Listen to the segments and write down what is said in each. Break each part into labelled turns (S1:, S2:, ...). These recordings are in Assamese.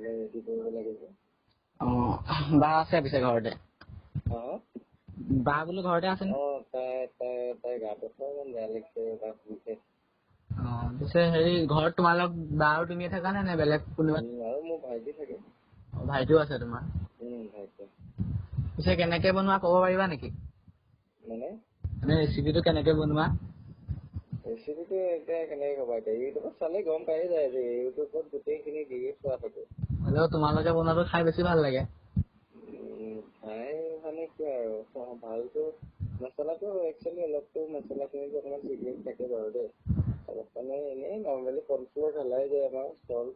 S1: ৰেডি কৰিব লাগিব।
S2: বা আছে পিছে ঘৰতে? বা বোলো ঘৰতে আছে নে?
S1: তাই গাটো ইমান বেয়া লাগিছে, তাই শুইছে।
S2: পিছে হেৰি ঘৰত তোমালোক বা আৰু তুমিয়ে থাকা নে বেলেগ কোনোবা?
S1: আৰু মোৰ ভাইটি থাকে।
S2: ভাইটিও আছে তোমাৰ?
S1: ভাইটি।
S2: পিছে কেনেকে বনোৱা ক'ব পাৰিবা নেকি? মানে ৰেচিপিটো কেনেকে বনোৱা?
S1: ৰেচিপিটো এতিয়া কেনেকে ক'বা, এতিয়া ইউটিউবত চালে গম পাই যায় যে ইউটিউবত গোটেইখিনি দিয়ে চোৱা থাকে।
S2: হ'লেও তোমালোকে বনোৱাটো খাই বেছি ভাল লাগে।
S1: খাই মানে কি আৰু ভালতো মছলাটো একচুৱেলি অলপতো মছলাখিনিতো অকণমান চিক্ৰেট থাকে বাৰু দেই। অলপ মানে এনেই নৰ্মেলি কৰ্ণফ্ল'ৰ ঢালাই যায় আমাৰ চল্ট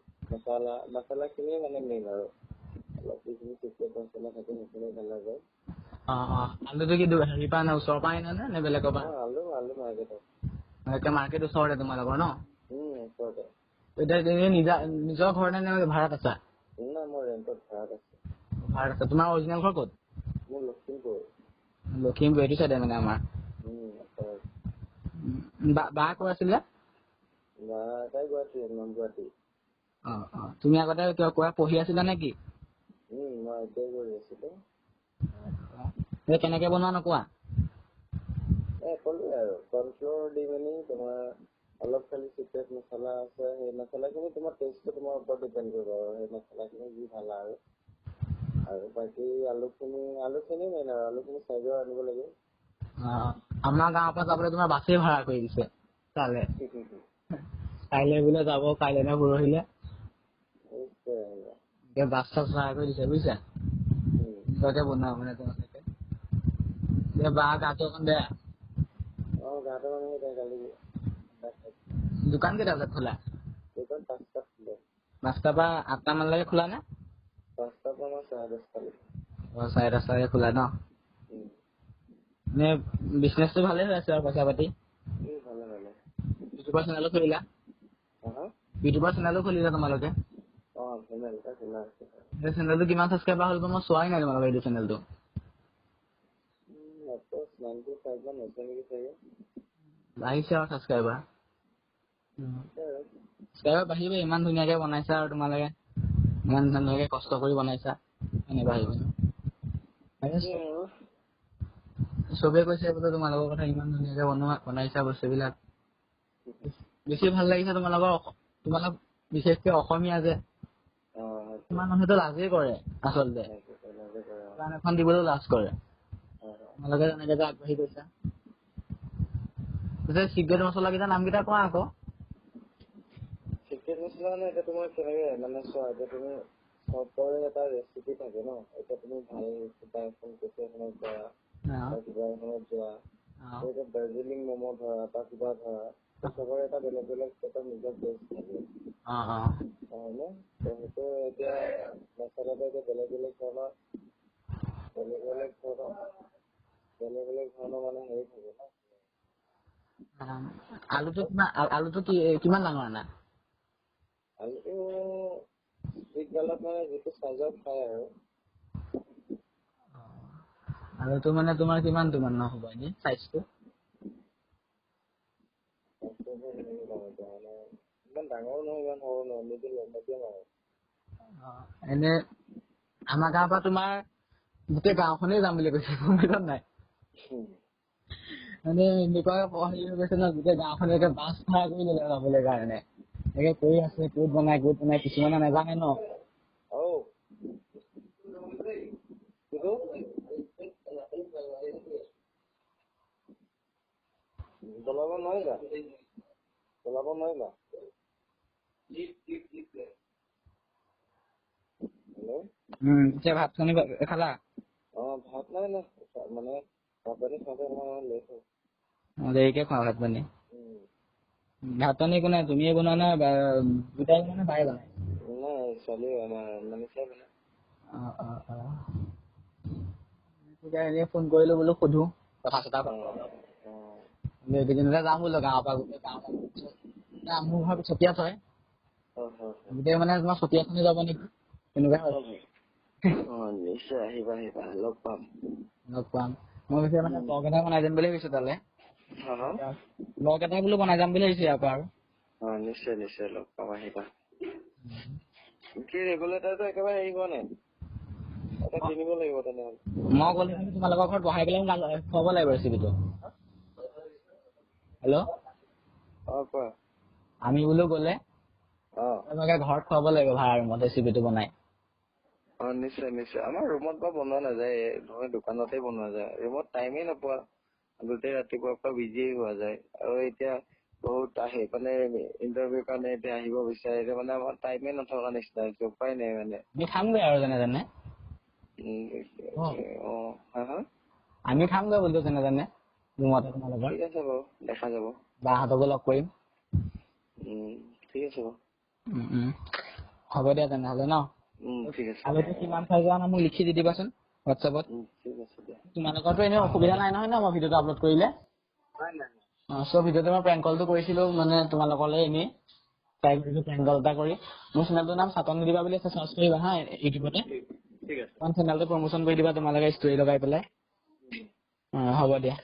S1: মছলাখিনিয়ে মানে মেইন আৰু অলপ যিখিনি চিক্ৰেট মছলা থাকে সেইখিনি ঢালা যায়।
S2: আলুটো কি হেৰি পৰা ওচৰৰ পৰা আনে নে বেলেগৰ পৰা?
S1: আলু মাৰ্কেটত।
S2: মাৰ্কেট ওচৰতে তোমালোকৰ ন?
S1: ওচৰতে।
S2: এতিয়া নিজৰ ঘৰ নে ভাড়াত আছা?
S1: নাই, মই ৰেণ্টত ভাড়াত আছো।
S2: ভাড়াত আছা। তোমাৰ অৰিজিনেল ঘৰ ক'ত?
S1: মোৰ লখিমপুৰ।
S2: লখিমপুৰ এইটো চাইডে মানে আমাৰ। বা ক'ত আছিলে?
S1: তাই গুৱাহাটী।
S2: তুমি আগতে কিবা পঢ়ি আছিলা নেকি?
S1: মই এতিয়াই কৰি আছিলো।
S2: কেনেকে বনোৱা নকোৱা?
S1: ক'লোৱে আৰু কৰ্ণফ্ল'ৰ দি মেলি তোমাৰ অলপ খালি চিক্ৰেট মছলা আছে, সেই মছলাখিনি তোমাৰ টেষ্টটো তোমাৰ ওপৰত ডিপেণ্ড কৰিব আৰু সেই মছলাখিনি যি ভাল আৰু বাকী আলুখিনি মেইন আৰু আলুখিনি চাইজৰ আনিব লাগে।
S2: আমাৰ গাঁৱৰ পৰা যাবলৈ তোমাৰ বাছেই ভাড়া কৰি দিছে তালে। কাইলৈ বোলে যাব, কাইলৈ নে পৰহিলে। বাছ চাছ ভাড়া কৰি দিছে বুজিছা। ততে বনাও মানে তোমালোকে। বা গাটো অকণ বেয়া।
S1: গাটো মানে কালি
S2: দোকান কেইটা বজাত খোলা?
S1: দোকান 5টাত খোলে।
S2: 5টাৰ পৰা 8টা মানলৈকে খোলা নে?
S1: 5টাৰ পৰা আমাৰ 10:30 লৈকে।
S2: 10:30 লৈকে খোলা ন? বিজনেছটো ভালে হৈ আছে আৰু পইচা পাতি?
S1: ভালে।
S2: ইউটিউবৰ চেনেলো খুলিলা? ইউটিউবৰ চেনেলো খুলিলা তোমালোকে?
S1: চেনেল এটা খোলা আছে।
S2: চেনেলটো কিমান ছাবস্ক্ৰাইবাৰ হ'ল মই চোৱাই নাই তোমালোকৰ এইটো চেনেলটো।
S1: 95 মান হৈছে নেকি চাগে।
S2: বাঢ়িছে আৰু ছাবস্ক্ৰাইবাৰ। ছাবস্ক্ৰাইবাৰ বাঢ়িবই, ইমান ধুনীয়াকে বনাইছা আৰু তোমালোকে। ইমান ধুনীয়াকে কষ্ট কৰি বনাইছা, এনেকুৱা আহিব। চবে কৈছে বোলে তোমালোকৰ কথা ইমান ধুনীয়াকে বনাইছা বস্তুবিলাক। বেছি ভাল লাগিছে তোমালোক বিশেষকে অসমীয়া যে। ইমান মানুহেতো লাজেই কৰে আচলতে। গান এখন দিবলৈও লাজ কৰে। তোমালোকে তেনেকে যে আগবাঢ়ি গৈছা। চিক্ৰেট মছলা কেইটা নাম কেইটা কোৱা আকৌ।
S1: চিক্ৰেট মছলা মানে এতিয়া তোমাৰ কেনেকে মানে চোৱা, এতিয়া তুমি চবৰে এটা ৰেচিপি থাকে ন। এতিয়া তুমি ভাল কিবা এখন কেফে এখনত যোৱা বা কিবা এখনত যোৱা, এতিয়া দাৰ্জিলিং ম'ম' ধৰা বা কিবা ধৰা, চবৰে এটা বেলেগ এটা নিজৰ টেষ্ট থাকে। হয়নে? সেইটো এতিয়া মছলাটো এতিয়া বেলেগ ধৰণৰ মানে হেৰি থাকে ন।
S2: আলুটো কিমান ডাঙৰ আনা?
S1: আলুটো ষ্টিকডালত মানে যিটো চাইজত খায় আৰু।
S2: আলুটো মানে তোমাৰ কিমান হ'ব এনে চাইজটো?
S1: ইমান ডাঙৰো নহয়, ইমান সৰু নহয়, মিডিয়াম আৰু।
S2: এনে আমাৰ গাঁৱৰ পৰা তোমাৰ গোটেই গাঁওখনেই যাম বুলি কৈছে, গম পাইছা নাই? মানে এনেকুৱা হেৰি হৈ গৈছে ন, গোটেই গাঁওখনে বাছ ভাড়া কৰি ল'লে যাবলৈ কাৰণে। কৰি আছে, ক'ত বনাই কিছুমানে নাজানে ন। চলাব নোৱাৰিবা? হেল্ল'? এতিয়া ভাত পানী খালা?
S1: ভাত নাই মানে ভাত পানী খাওঁতে অকমান লেট হয়।
S2: দেৰিকে খোৱা ভাত পানী? ভাত পানী কোনে তুমিয়ে বনোৱা নে দুটাই বনোৱা নে বায়ে বনাই?
S1: নাই, ছোৱালীয়ে আমাৰ মনিষাই বনায়।
S2: এনেই ফোন কৰিলো বোলো সুধো, কথা চথা পাতো অলপ। এইকেইদিনতে যাম বোলো গাঁৱৰ পৰা গোটেই গাঁওখন। মোৰ ঘৰ চতিয়াত হয়। গোটেই মানে তোমাৰ চতিয়াখনে যাব নেকি তেনেকুৱা হয়।
S1: নিশ্চয় আহিবা, লগ পাম।
S2: মই পিছে মানে ব্লগ এটা বনাই দিম বুলি ভাবিছো তালে। ব্লগ এটা বোলো বনাই যাম বুলি ভাবিছো ইয়াৰ পৰা আৰু।
S1: নিশ্চয় লগ পাম, আহিবা। কি ৰেগুলেটৰটো একেবাৰে হেৰি হোৱা নাই এটা কিনিব লাগিব তেনেহ'লে
S2: মই গ'লে তোমালোকৰ ঘৰত বহাই পেলাই খুৱাব লাগিব ৰেচিপিটো হেল্ল'
S1: কোৱা
S2: আমি বোলো গ'লে তোমালোকে ঘৰত খুৱাব লাগিব ভাড়া ৰুমত ৰেচিপিটো বনাই
S1: নিশ্চয় নিশ্চয় আমাৰ ৰুমত বা বনোৱা নাযায় নহয় দোকানতে বনোৱা যায় ৰুমত টাইমেই নোপোৱা গোটেই ৰাতিপুৱাৰ পৰা বিজিয়ে হোৱা যায় আৰু এতিয়া বহুত আহে মানে ইণ্টাৰভিউ কাৰণে এতিয়া আহিব বিচাৰে এতিয়া মানে আমাৰ টাইমে নথকা নিচিনা হৈছে উপায় নাই মানে
S2: আমি খামগৈ আৰু যেনে তেনে আমি খামগৈ বোলো যেনে তেনে ৰুমতে তোমালোকৰ
S1: ঠিক আছে বাৰু দেখা যাব
S2: বাহঁতকো লগ কৰিম
S1: ঠিক আছে বাৰু
S2: হ'ব দিয়া তেনেহ'লে ন
S1: ঠিক আছে
S2: আলুটো কিমান চাইজৰ আনা মোক লিখি দি দিবাচোন হোৱাটছএপত
S1: ঠিক আছে দিয়া
S2: তোমালোকৰতো এনেই অসুবিধা নাই নহয় ন মই ভিডিঅ'টো আপলোড কৰিলে চ' ভিডিঅ'টো মই প্ৰেংক কলটো কৰিছিলো মানে তোমালোকলৈ এনেই ট্ৰাই কৰিছো প্ৰেংক কল এটা কৰি মোৰ চেনেলটোৰ নাম চাতন দিবা বুলি আছে চাৰ্চ কৰিবা হা ইউটিউবতে
S1: ঠিক আছে
S2: চেনেলটো প্ৰমোচন কৰি দিবা তোমালোকে ষ্টৰি লগাই পেলাই হ'ব দিয়া